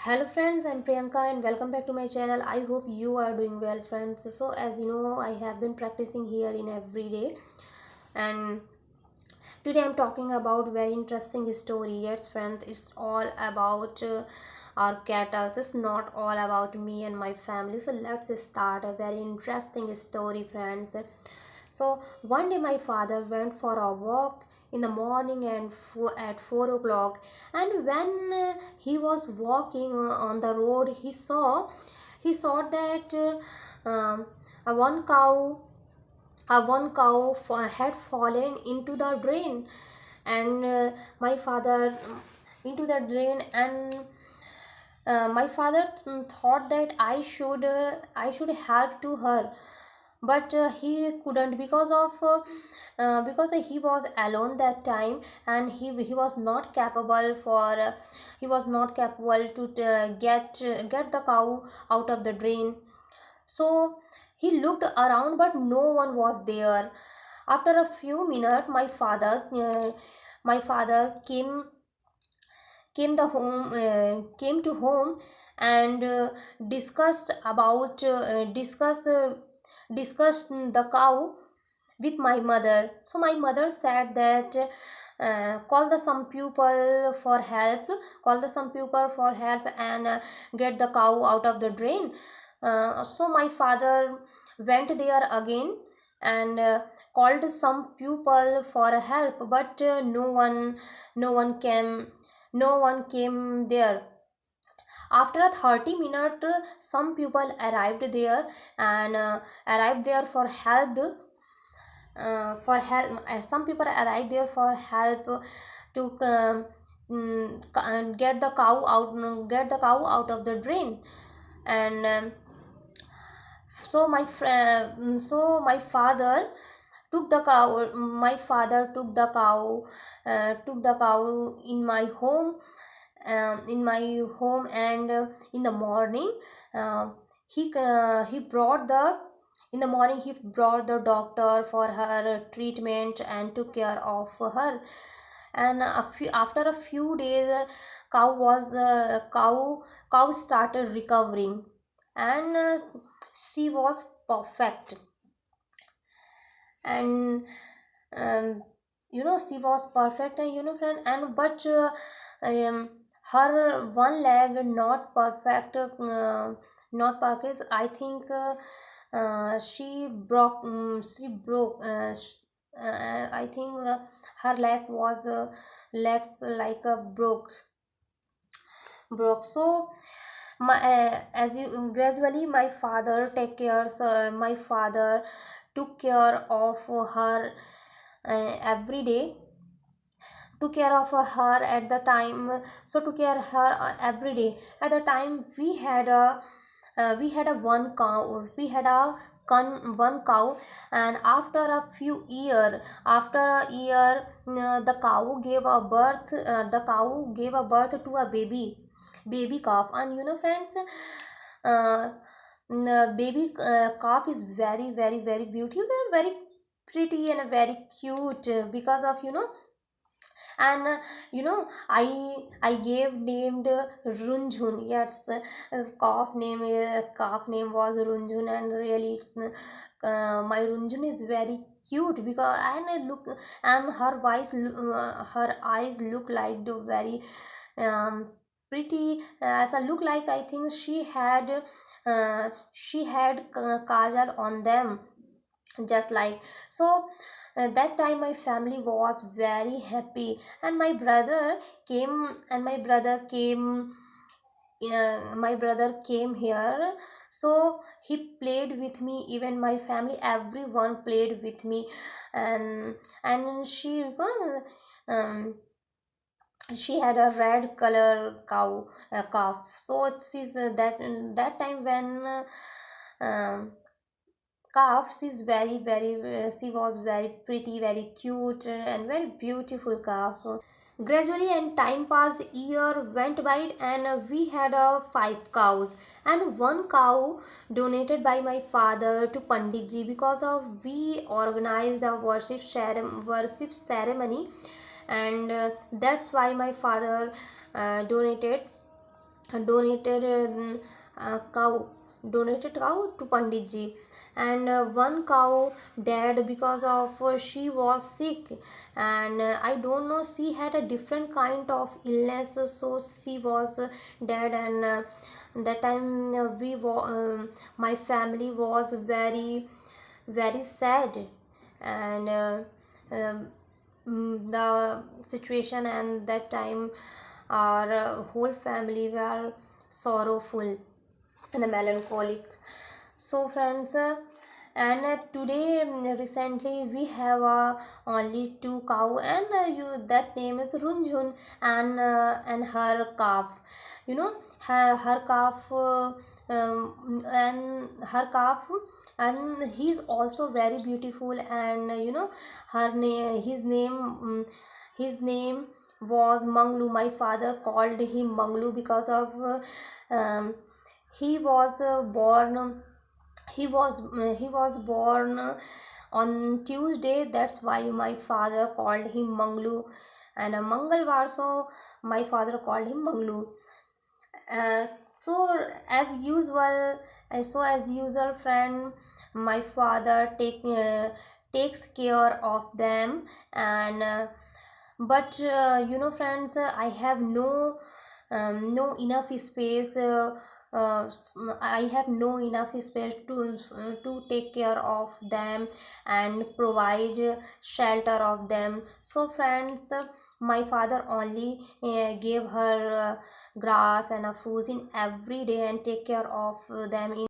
Hello friends, I'm Priyanka and welcome back to my channel. I hope you are doing well friends. So as you know, I have been practicing here in every day, and today I'm talking about very interesting story. Yes friends, it's all about our cattle. It's not all about me and my family. So let's start a very interesting story friends. So one day my father went for a walk in the morning and at 4 o'clock, and when he was walking on the road, he saw that a one cow had fallen into the drain, and my father into the drain, and my father thought that I should help to her, but he couldn't because he was alone that time, and he was not capable to get the cow out of the drain. So he looked around, but no one was there. After a few minutes, my father came to home, and discussed the cow with my mother. So my mother said that call the some people for help, and get the cow out of the drain. So my father went there again, and called some people for help, but no one came no one came there. After a 30 minute, some people arrived there for help. Some people arrived there for help to get the cow out of the drain. And so my father took the cow in my home, and in the morning, he brought the in the morning he brought the doctor for her treatment and took care of her. And after a few days, cow started recovering, and she was perfect. And um, she was perfect, and friend, and but um, her one leg not perfect. I think she broke I think her legs like a broke. So as you gradually my father took care of her every day, took care of her at the time. So took care her every day. At the time, we had a one cow. And after a year, the cow gave a birth to a baby calf. And friends, uh, the baby calf is very very very beautiful, very pretty, and very cute, because of and I gave named Runjhun. Yes, his calf name was Runjhun, and really my Runjhun is very cute, because and I look and her eyes look like the very um, pretty, as I look like, I think she had kajal on them, just like. So that time my family was very happy, and my brother came here. So he played with me, even my family, everyone played with me. And um, she had a red color calf. So it is that time when um, calf, she was very pretty, very cute, and very beautiful calf. Gradually, and time passed, year went by, and we had five cows, and one cow donated by my father to Pandit ji, because of we organized a worship ceremony. And that's why my father donated donated cow cow to Pandit ji. And one cow died because of she was sick. And I don't know, she had a different kind of illness, so she was dead. And that time my family was very very sad. And um, the situation and that time our whole family were sorrowful and melancholic. So friends, and today recently we have only two cow, and that name is Runjun, and her calf, you know, her calf, and her calf, and he's also very beautiful. And her name his name his name was Manglu. My father called him Manglu because of um, he was born he was born on Tuesday. That's why my father called him Manglu. And Mangalwar, so my father called him Manglu. uh, so as usual friend, my father takes care of them. And but friends, I have no enough space. I have no enough space to take care of them and provide shelter of them. So friends, my father only gave her grass and a food in every day and take care of them in